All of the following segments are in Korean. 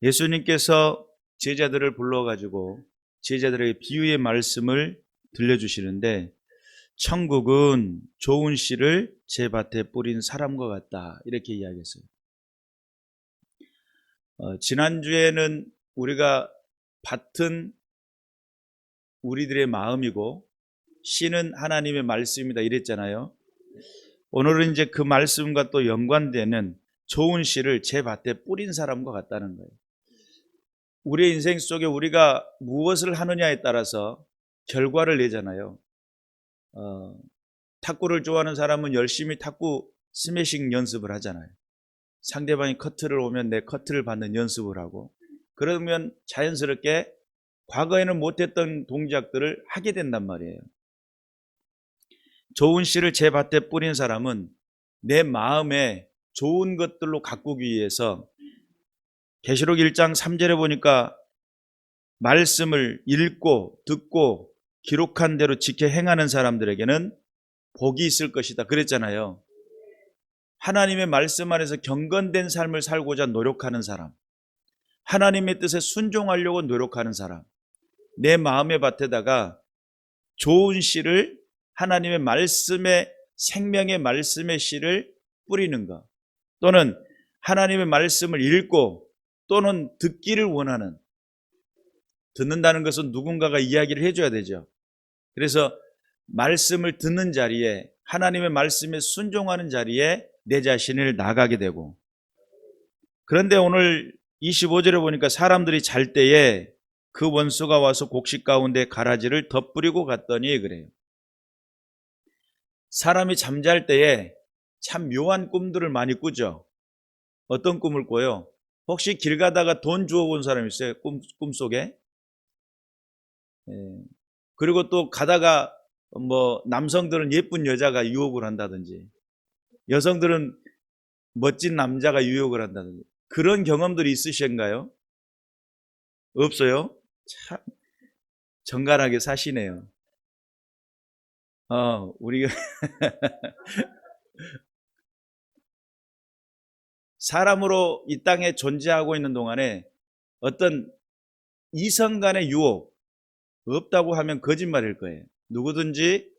예수님께서 제자들을 불러가지고 제자들에게 비유의 말씀을 들려주시는데, 천국은 좋은 씨를 제 밭에 뿌린 사람과 같다, 이렇게 이야기했어요. 지난주에는 우리가 밭은 우리들의 마음이고 씨는 하나님의 말씀이다 이랬잖아요. 오늘은 이제 그 말씀과 또 연관되는 좋은 씨를 제 밭에 뿌린 사람과 같다는 거예요. 우리의 인생 속에 우리가 무엇을 하느냐에 따라서 결과를 내잖아요. 탁구를 좋아하는 사람은 열심히 탁구 스매싱 연습을 하잖아요. 상대방이 커트를 오면 내 커트를 받는 연습을 하고, 그러면 자연스럽게 과거에는 못했던 동작들을 하게 된단 말이에요. 좋은 씨를 제 밭에 뿌린 사람은 내 마음에 좋은 것들로 가꾸기 위해서, 계시록 1장 3절에 보니까 말씀을 읽고 듣고 기록한 대로 지켜 행하는 사람들에게는 복이 있을 것이다 그랬잖아요. 하나님의 말씀 안에서 경건된 삶을 살고자 노력하는 사람, 하나님의 뜻에 순종하려고 노력하는 사람, 내 마음의 밭에다가 좋은 씨를, 하나님의 말씀의, 생명의 말씀의 씨를 뿌리는 것, 또는 하나님의 말씀을 읽고 또는 듣기를 원하는, 듣는다는 것은 누군가가 이야기를 해줘야 되죠. 그래서 말씀을 듣는 자리에, 하나님의 말씀에 순종하는 자리에 내 자신을 나가게 되고, 그런데 오늘 25절에 보니까 사람들이 잘 때에 그 원수가 와서 곡식 가운데 가라지를 덧뿌리고 갔더니 그래요. 사람이 잠잘 때에 참 묘한 꿈들을 많이 꾸죠. 어떤 꿈을 꿔요? 혹시 길 가다가 돈 주워본 사람 있어요? 꿈속에? 그리고 또 가다가 남성들은 예쁜 여자가 유혹을 한다든지, 여성들은 멋진 남자가 유혹을 한다든지, 그런 경험들이 있으신가요? 없어요? 참 정갈하게 사시네요. 우리가 사람으로 이 땅에 존재하고 있는 동안에 어떤 이성 간의 유혹 없다고 하면 거짓말일 거예요. 누구든지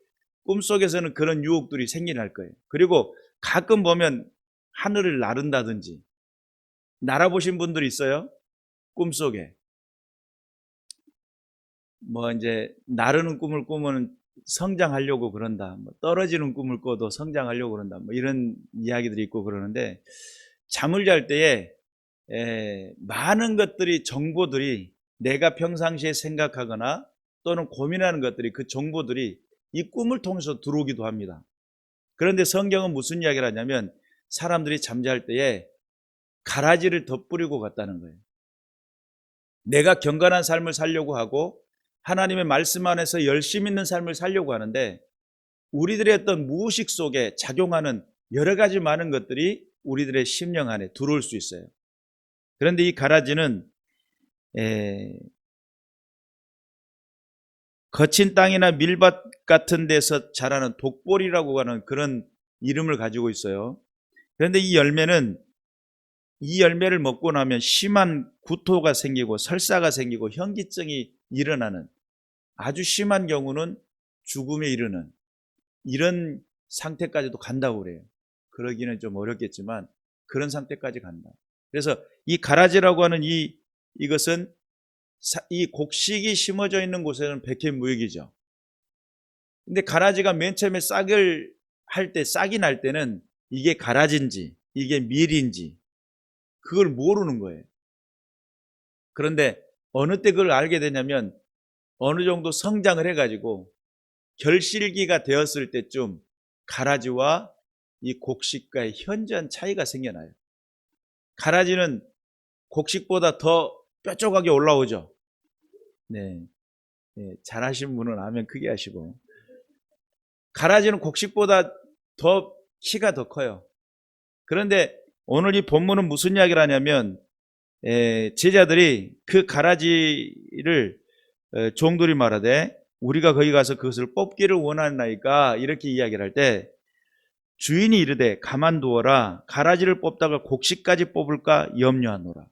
꿈속에서는 그런 유혹들이 생긴 할 거예요. 그리고 가끔 보면 하늘을 나른다든지, 날아보신 분들 있어요? 꿈속에. 이제 나르는 꿈을 꾸면 성장하려고 그런다. 떨어지는 꿈을 꿔도 성장하려고 그런다. 이런 이야기들이 있고 그러는데, 잠을 잘 때에 많은 것들이, 정보들이, 내가 평상시에 생각하거나 또는 고민하는 것들이, 그 정보들이 이 꿈을 통해서 들어오기도 합니다. 그런데 성경은 무슨 이야기를 하냐면, 사람들이 잠잘 때에 가라지를 덧뿌리고 갔다는 거예요. 내가 경건한 삶을 살려고 하고 하나님의 말씀 안에서 열심 있는 삶을 살려고 하는데, 우리들의 어떤 무의식 속에 작용하는 여러 가지 많은 것들이 우리들의 심령 안에 들어올 수 있어요. 그런데 이 가라지는 거친 땅이나 밀밭 같은 데서 자라는 독보리라고 하는 그런 이름을 가지고 있어요. 그런데 이 열매를 먹고 나면 심한 구토가 생기고 설사가 생기고 현기증이 일어나는, 아주 심한 경우는 죽음에 이르는 이런 상태까지도 간다고 그래요. 그러기는 좀 어렵겠지만 그런 상태까지 간다. 그래서 이 가라지라고 하는 이것은 이 곡식이 심어져 있는 곳에는 백해무익이죠. 근데 가라지가 맨 처음에 싹을 할 때, 싹이 날 때는 이게 가라지인지 이게 밀인지 그걸 모르는 거예요. 그런데 어느 때 그걸 알게 되냐면, 어느 정도 성장을 해가지고 결실기가 되었을 때쯤 가라지와 이 곡식과의 현저한 차이가 생겨나요. 가라지는 곡식보다 더 뾰족하게 올라오죠. 네. 잘하신 분은 아멘 크게 하시고, 가라지는 곡식보다 더 키가 더 커요. 그런데 오늘 이 본문은 무슨 이야기를 하냐면, 제자들이 그 가라지를 종들이 말하되 우리가 거기 가서 그것을 뽑기를 원하나이까 이렇게 이야기를 할 때, 주인이 이르되 가만두어라, 가라지를 뽑다가 곡식까지 뽑을까 염려하노라.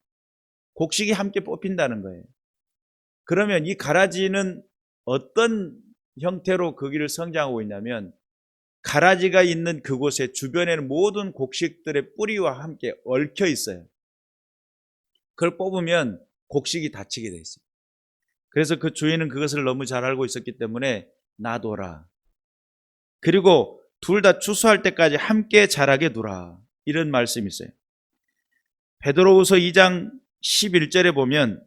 곡식이 함께 뽑힌다는 거예요. 그러면 이 가라지는 어떤 형태로 거기를 성장하고 있냐면, 가라지가 있는 그곳의 주변에는 모든 곡식들의 뿌리와 함께 얽혀 있어요. 그걸 뽑으면 곡식이 다치게 돼 있어요. 그래서 그 주인은 그것을 너무 잘 알고 있었기 때문에 놔둬라. 그리고 둘 다 추수할 때까지 함께 자라게 두라. 이런 말씀이 있어요. 베드로후서 2장 11절에 보면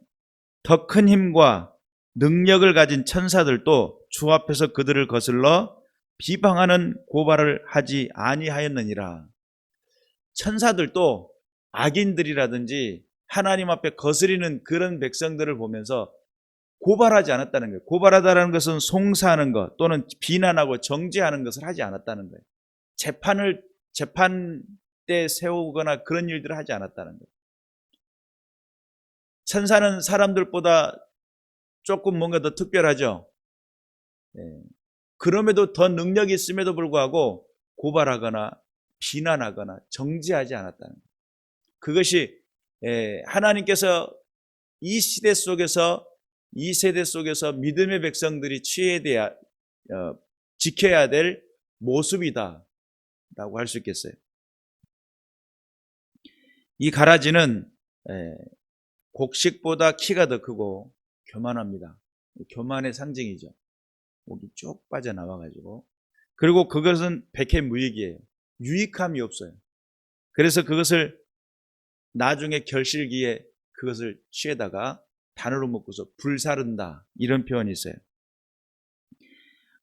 더 큰 힘과 능력을 가진 천사들도 주 앞에서 그들을 거슬러 비방하는 고발을 하지 아니하였느니라. 천사들도 악인들이라든지 하나님 앞에 거스리는 그런 백성들을 보면서 고발하지 않았다는 거예요. 고발하다는 것은 송사하는 것 또는 비난하고 정죄하는 것을 하지 않았다는 거예요. 재판 때 세우거나 그런 일들을 하지 않았다는 거예요. 천사는 사람들보다 조금 뭔가 더 특별하죠. 그럼에도 더 능력이 있음에도 불구하고 고발하거나 비난하거나 정죄하지 않았다는 거예요. 그것이 하나님께서 이 시대 속에서, 이 세대 속에서 믿음의 백성들이 지켜야 될 모습이다 라고 할 수 있겠어요. 이 가라지는 곡식보다 키가 더 크고 교만합니다. 교만의 상징이죠. 목이 쭉 빠져나와가지고. 그리고 그것은 백해무익이에요. 유익함이 없어요. 그래서 그것을 나중에 결실기에 그것을 취에다가 단으로 묶어서 불사른다, 이런 표현이 있어요.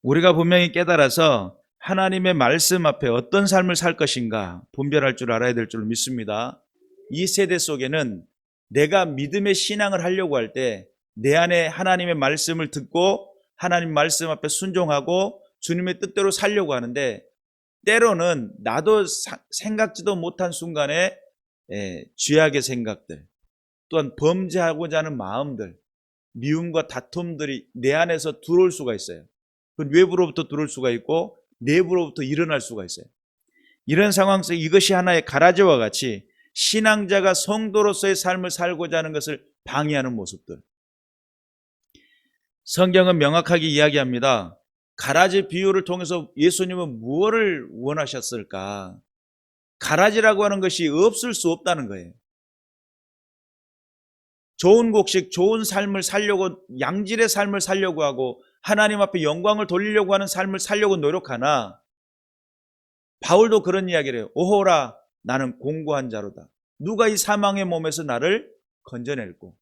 우리가 분명히 깨달아서 하나님의 말씀 앞에 어떤 삶을 살 것인가 분별할 줄 알아야 될 줄 믿습니다. 이 세대 속에는 내가 믿음의 신앙을 하려고 할 때 내 안에 하나님의 말씀을 듣고 하나님 말씀 앞에 순종하고 주님의 뜻대로 살려고 하는데, 때로는 나도 생각지도 못한 순간에 죄악의 생각들, 또한 범죄하고자 하는 마음들, 미움과 다툼들이 내 안에서 들어올 수가 있어요. 그 외부로부터 들어올 수가 있고 내부로부터 일어날 수가 있어요. 이런 상황 속 이것이 하나의 가라지와 같이 신앙자가 성도로서의 삶을 살고자 하는 것을 방해하는 모습들. 성경은 명확하게 이야기합니다. 가라지 비유를 통해서 예수님은 무엇을 원하셨을까? 가라지라고 하는 것이 없을 수 없다는 거예요. 좋은 곡식, 좋은 삶을 살려고, 양질의 삶을 살려고 하고 하나님 앞에 영광을 돌리려고 하는 삶을 살려고 노력하나, 바울도 그런 이야기를 해요. 오호라, 나는 공고한 자로다. 누가 이 사망의 몸에서 나를 건져낼꼬.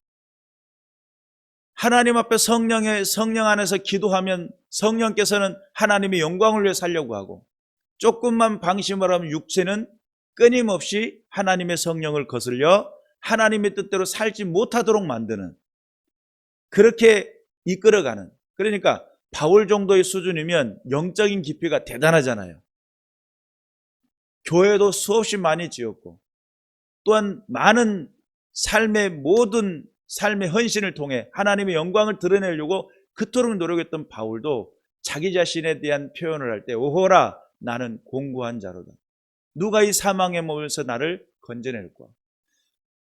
하나님 앞에 성령 안에서 기도하면 성령께서는 하나님의 영광을 위해 살려고 하고, 조금만 방심을 하면 육체는 끊임없이 하나님의 성령을 거슬려 하나님의 뜻대로 살지 못하도록 만드는, 그렇게 이끌어가는. 그러니까 바울 정도의 수준이면 영적인 깊이가 대단하잖아요. 교회도 수없이 많이 지었고, 또한 많은 모든 삶의 헌신을 통해 하나님의 영광을 드러내려고 그토록 노력했던 바울도 자기 자신에 대한 표현을 할 때 오호라, 나는 공고한 자로다. 누가 이 사망의 몸에서 나를 건져낼까?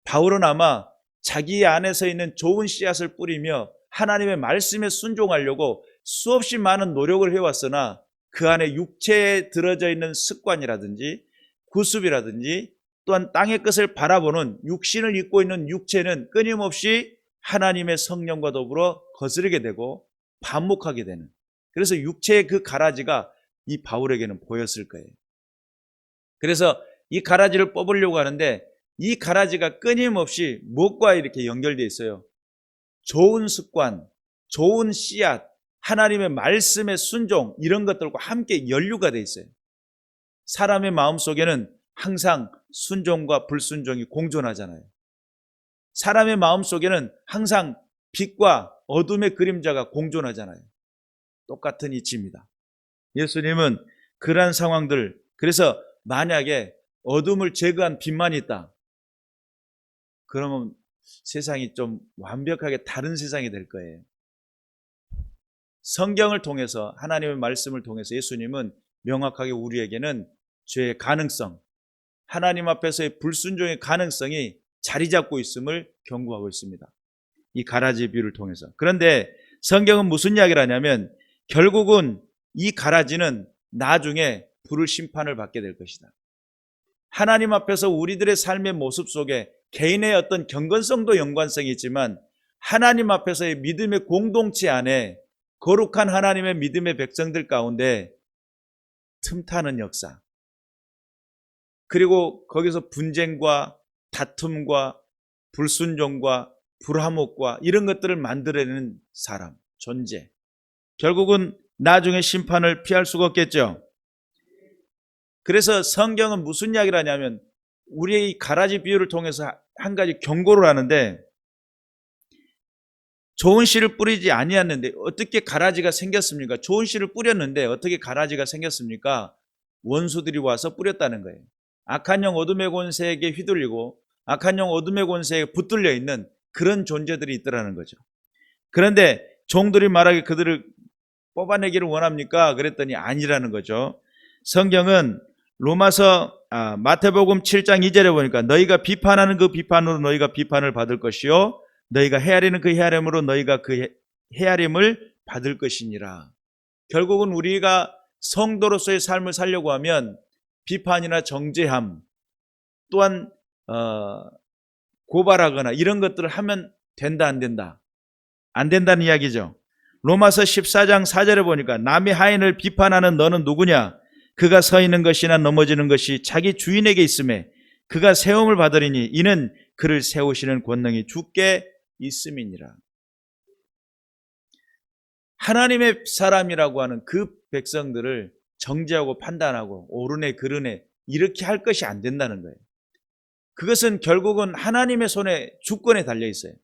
바울은 아마 자기 안에서 있는 좋은 씨앗을 뿌리며 하나님의 말씀에 순종하려고 수없이 많은 노력을 해왔으나 그 안에 육체에 들어져 있는 습관이라든지 구습이라든지 또한 땅의 것을 바라보는 육신을 입고 있는 육체는 끊임없이 하나님의 성령과 더불어 거스르게 되고 반목하게 되는, 그래서 육체의 그 가라지가 이 바울에게는 보였을 거예요. 그래서 이 가라지를 뽑으려고 하는데 이 가라지가 끊임없이 무엇과 이렇게 연결되어 있어요? 좋은 습관, 좋은 씨앗, 하나님의 말씀의 순종, 이런 것들과 함께 연루가 되어 있어요. 사람의 마음속에는 항상 순종과 불순종이 공존하잖아요. 사람의 마음속에는 항상 빛과 어둠의 그림자가 공존하잖아요. 똑같은 이치입니다. 예수님은 그러한 상황들, 그래서 만약에 어둠을 제거한 빛만 있다, 그러면 세상이 좀 완벽하게 다른 세상이 될 거예요. 성경을 통해서, 하나님의 말씀을 통해서 예수님은 명확하게 우리에게는 죄의 가능성, 하나님 앞에서의 불순종의 가능성이 자리 잡고 있음을 경고하고 있습니다. 이 가라지 비유를 통해서. 그런데 성경은 무슨 이야기를 하냐면 결국은 이 가라지는 나중에 불을 심판을 받게 될 것이다. 하나님 앞에서 우리들의 삶의 모습 속에 개인의 어떤 경건성도 연관성이 있지만 하나님 앞에서의 믿음의 공동체 안에 거룩한 하나님의 믿음의 백성들 가운데 틈타는 역사, 그리고 거기서 분쟁과 다툼과 불순종과 불화목과 이런 것들을 만들어내는 사람, 존재, 결국은 나중에 심판을 피할 수가 없겠죠. 그래서 성경은 무슨 이야기를 하냐면 우리의 이 가라지 비유를 통해서 한 가지 경고를 하는데, 좋은 씨를 뿌리지 아니었는데 어떻게 가라지가 생겼습니까? 좋은 씨를 뿌렸는데 어떻게 가라지가 생겼습니까? 원수들이 와서 뿌렸다는 거예요. 악한 영 어둠의 권세에게 휘둘리고 악한 영 어둠의 권세에 붙들려 있는 그런 존재들이 있더라는 거죠. 그런데 종들이 말하기 그들을 뽑아내기를 원합니까? 그랬더니 아니라는 거죠. 성경은 마태복음 7장 2절에 보니까 너희가 비판하는 그 비판으로 너희가 비판을 받을 것이요 너희가 헤아리는 그 헤아림으로 너희가 그 헤아림을 받을 것이니라. 결국은 우리가 성도로서의 삶을 살려고 하면 비판이나 정죄함 또한 고발하거나 이런 것들을 하면 된다 안 된다? 안 된다는 이야기죠. 로마서 14장 4절에 보니까 남의 하인을 비판하는 너는 누구냐? 그가 서 있는 것이나 넘어지는 것이 자기 주인에게 있음에 그가 세움을 받으리니 이는 그를 세우시는 권능이 주께 있음이니라. 하나님의 사람이라고 하는 그 백성들을 정죄하고 판단하고 옳으네 그르네 이렇게 할 것이 안 된다는 거예요. 그것은 결국은 하나님의 손에 주권에 달려 있어요.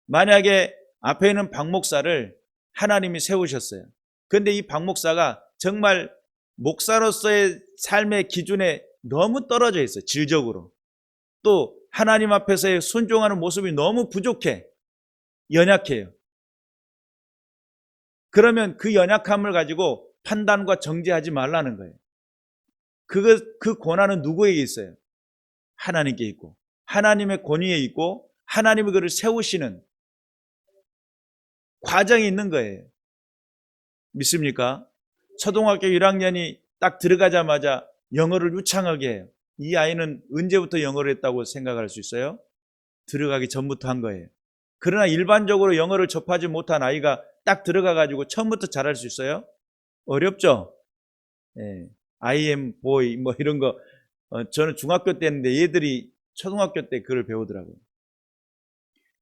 만약에 앞에 있는 박 목사를 하나님이 세우셨어요. 그런데 이 박 목사가 정말 목사로서의 삶의 기준에 너무 떨어져 있어요. 질적으로. 또 하나님 앞에서의 순종하는 모습이 너무 부족해. 연약해요. 그러면 그 연약함을 가지고 판단과 정죄하지 말라는 거예요. 그 권한은 누구에게 있어요? 하나님께 있고 하나님의 권위에 있고 하나님이 그를 세우시는 과정이 있는 거예요. 믿습니까? 초등학교 1학년이 딱 들어가자마자 영어를 유창하게 해요. 이 아이는 언제부터 영어를 했다고 생각할 수 있어요? 들어가기 전부터 한 거예요. 그러나 일반적으로 영어를 접하지 못한 아이가 딱 들어가가지고 처음부터 잘할 수 있어요? 어렵죠? 예. I am boy 뭐 이런 거 저는 중학교 때 했는데 얘들이 초등학교 때 그걸 배우더라고요.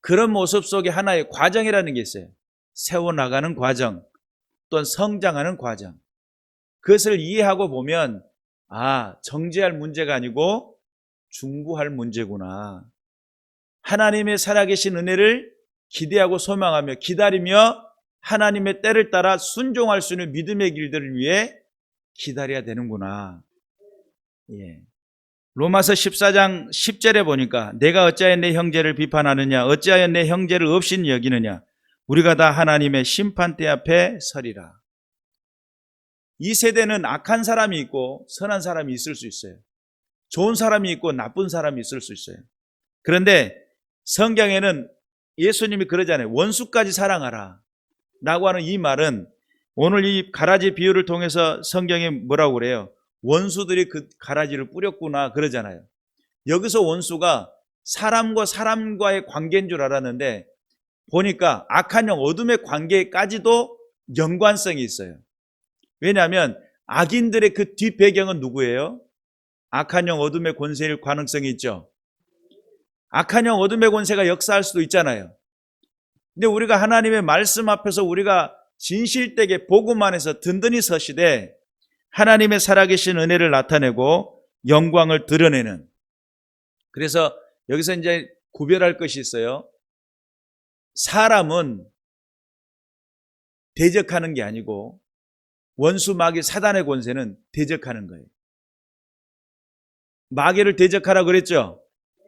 그런 모습 속에 하나의 과정이라는 게 있어요. 세워나가는 과정 또는 성장하는 과정. 그것을 이해하고 보면 정죄할 문제가 아니고 중보할 문제구나. 하나님의 살아계신 은혜를 기대하고 소망하며 기다리며 하나님의 때를 따라 순종할 수 있는 믿음의 길들을 위해 기다려야 되는구나. 예. 로마서 14장 10절에 보니까 내가 어찌하여 내 형제를 비판하느냐 어찌하여 내 형제를 없인 여기느냐 우리가 다 하나님의 심판대 앞에 서리라. 이 세대는 악한 사람이 있고 선한 사람이 있을 수 있어요. 좋은 사람이 있고 나쁜 사람이 있을 수 있어요. 그런데 성경에는 예수님이 그러잖아요. 원수까지 사랑하라 라고 하는 이 말은 오늘 이 가라지 비유를 통해서 성경에 뭐라고 그래요? 원수들이 그 가라지를 뿌렸구나 그러잖아요. 여기서 원수가 사람과 사람과의 관계인 줄 알았는데 보니까 악한 영 어둠의 관계까지도 연관성이 있어요. 왜냐하면 악인들의 그 뒷배경은 누구예요? 악한 영 어둠의 권세일 가능성이 있죠. 악한 영 어둠의 권세가 역사할 수도 있잖아요. 근데 우리가 하나님의 말씀 앞에서 우리가 진실되게 복음 안에서 든든히 서시되 하나님의 살아계신 은혜를 나타내고 영광을 드러내는, 그래서 여기서 이제 구별할 것이 있어요. 사람은 대적하는 게 아니고 원수 마귀 사단의 권세는 대적하는 거예요. 마귀를 대적하라 그랬죠.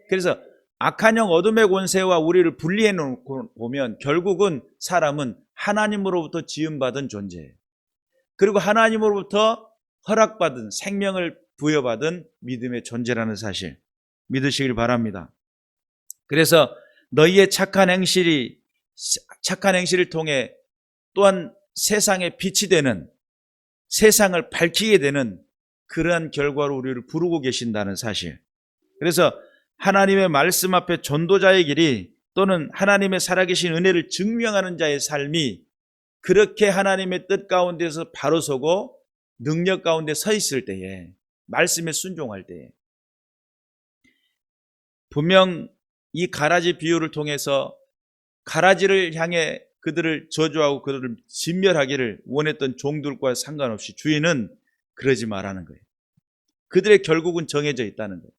그래서 악한 영 어둠의 권세와 우리를 분리해 놓고 보면 결국은 사람은 하나님으로부터 지음받은 존재예요. 그리고 하나님으로부터 허락받은 생명을 부여받은 믿음의 존재라는 사실 믿으시길 바랍니다. 그래서 너희의 착한 행실을 통해 또한 세상의 빛이 되는, 세상을 밝히게 되는 그러한 결과로 우리를 부르고 계신다는 사실. 그래서 하나님의 말씀 앞에 전도자의 길이 또는 하나님의 살아계신 은혜를 증명하는 자의 삶이 그렇게 하나님의 뜻 가운데서 바로 서고 능력 가운데 서 있을 때에, 말씀에 순종할 때에, 분명 이 가라지 비유를 통해서 가라지를 향해 그들을 저주하고 그들을 진멸하기를 원했던 종들과 상관없이 주인은 그러지 말라는 거예요. 그들의 결국은 정해져 있다는 거예요.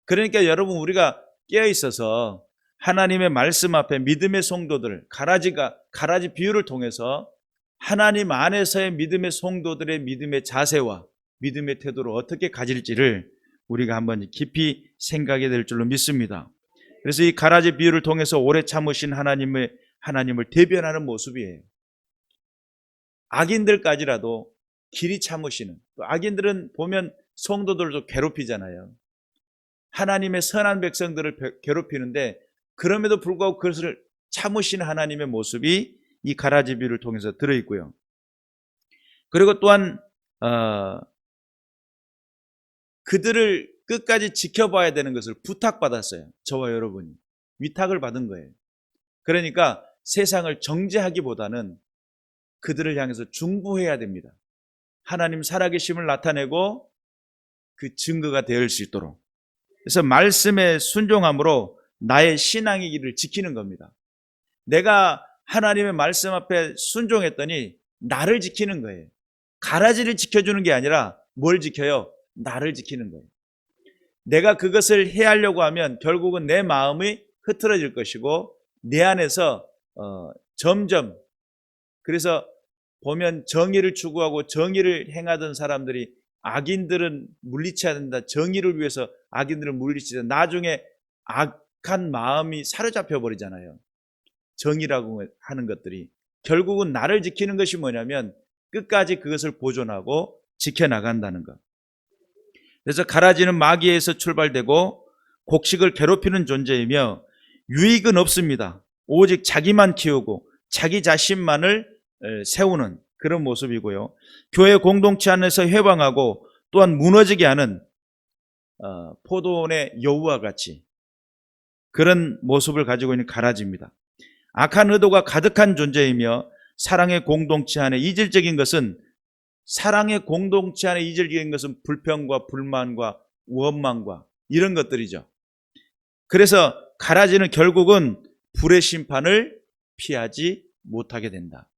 그러니까 여러분, 우리가 깨어 있어서 하나님의 말씀 앞에 믿음의 성도들, 가라지 비유를 통해서 하나님 안에서의 믿음의 성도들의 믿음의 자세와 믿음의 태도를 어떻게 가질지를 우리가 한번 깊이 생각해야 될 줄로 믿습니다. 그래서 이 가라지 비유를 통해서 오래 참으신 하나님을 대변하는 모습이에요. 악인들까지라도 길이 참으시는, 또 악인들은 보면 성도들도 괴롭히잖아요. 하나님의 선한 백성들을 괴롭히는데 그럼에도 불구하고 그것을 참으시는 하나님의 모습이 이 가라지 비유를 통해서 들어있고요. 그리고 또한 그들을 끝까지 지켜봐야 되는 것을 부탁받았어요. 저와 여러분이 위탁을 받은 거예요. 그러니까 세상을 정죄하기보다는 그들을 향해서 중보해야 됩니다. 하나님 살아계심을 나타내고 그 증거가 되을 수 있도록. 그래서 말씀에 순종함으로 나의 신앙의 길을 지키는 겁니다. 내가 하나님의 말씀 앞에 순종했더니 나를 지키는 거예요. 가라지를 지켜주는 게 아니라 뭘 지켜요? 나를 지키는 거예요. 내가 그것을 해하려고 하면 결국은 내 마음이 흐트러질 것이고 내 안에서 점점, 그래서 보면 정의를 추구하고 정의를 행하던 사람들이 악인들은 물리쳐야 된다, 정의를 위해서 악인들은 물리치자, 나중에 악한 마음이 사로잡혀 버리잖아요. 정의라고 하는 것들이 결국은 나를 지키는 것이 뭐냐면 끝까지 그것을 보존하고 지켜나간다는 것. 그래서 가라지는 마귀에서 출발되고 곡식을 괴롭히는 존재이며 유익은 없습니다. 오직 자기만 키우고 자기 자신만을 세우는 그런 모습이고요. 교회 공동체 안에서 해방하고 또한 무너지게 하는 포도원의 여우와 같이 그런 모습을 가지고 있는 가라지입니다. 악한 의도가 가득한 존재이며 사랑의 공동체 안에 이질적인 것은, 사랑의 공동체 안에 이질적인 것은 불평과 불만과 원망과 이런 것들이죠. 그래서 가라지는 결국은 불의 심판을 피하지 못하게 된다.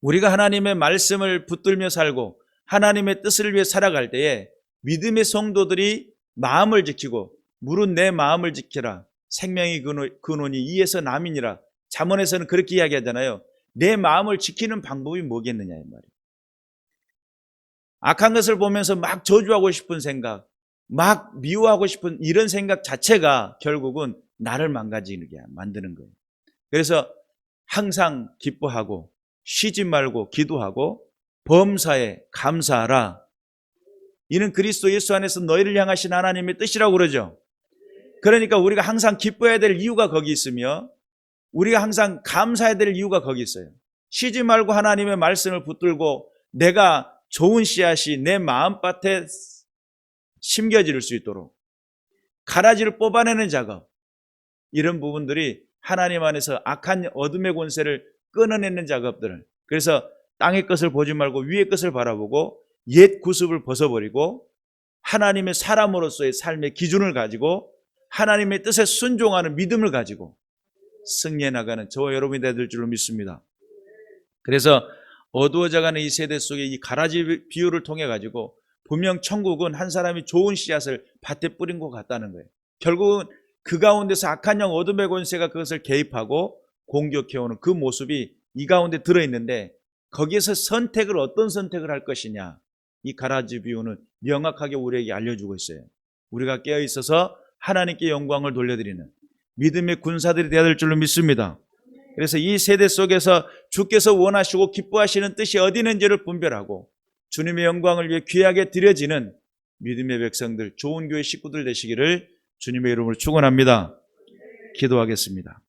우리가 하나님의 말씀을 붙들며 살고 하나님의 뜻을 위해 살아갈 때에 믿음의 성도들이 마음을 지키고 물은 내 마음을 지키라, 생명의 근원이 이에서 남이니라. 잠언에서는 그렇게 이야기하잖아요. 내 마음을 지키는 방법이 뭐겠느냐 이 말이에요. 악한 것을 보면서 막 저주하고 싶은 생각, 막 미워하고 싶은 이런 생각 자체가 결국은 나를 망가지게 만드는 거예요. 그래서 항상 기뻐하고 쉬지 말고 기도하고 범사에 감사하라. 이는 그리스도 예수 안에서 너희를 향하신 하나님의 뜻이라고 그러죠. 그러니까 우리가 항상 기뻐해야 될 이유가 거기 있으며 우리가 항상 감사해야 될 이유가 거기 있어요. 쉬지 말고 하나님의 말씀을 붙들고 내가 좋은 씨앗이 내 마음밭에 심겨질 수 있도록 가라지를 뽑아내는 작업, 이런 부분들이 하나님 안에서 악한 어둠의 권세를 끊어내는 작업들을, 그래서 땅의 것을 보지 말고 위의 것을 바라보고 옛 구습을 벗어버리고 하나님의 사람으로서의 삶의 기준을 가지고 하나님의 뜻에 순종하는 믿음을 가지고 승리해 나가는 저와 여러분이 될 줄로 믿습니다. 그래서 어두워져가는 이 세대 속에 이 가라지 비유를 통해 가지고 분명 천국은 한 사람이 좋은 씨앗을 밭에 뿌린 것 같다는 거예요. 결국은 그 가운데서 악한 영 어둠의 권세가 그것을 개입하고 공격해오는 그 모습이 이 가운데 들어있는데 거기에서 어떤 선택을 할 것이냐, 이 가라지 비유는 명확하게 우리에게 알려주고 있어요. 우리가 깨어있어서 하나님께 영광을 돌려드리는 믿음의 군사들이 되어야 될 줄로 믿습니다. 그래서 이 세대 속에서 주께서 원하시고 기뻐하시는 뜻이 어디 있는지를 분별하고 주님의 영광을 위해 귀하게 드려지는 믿음의 백성들, 좋은 교회 식구들 되시기를 주님의 이름으로 축원합니다. 기도하겠습니다.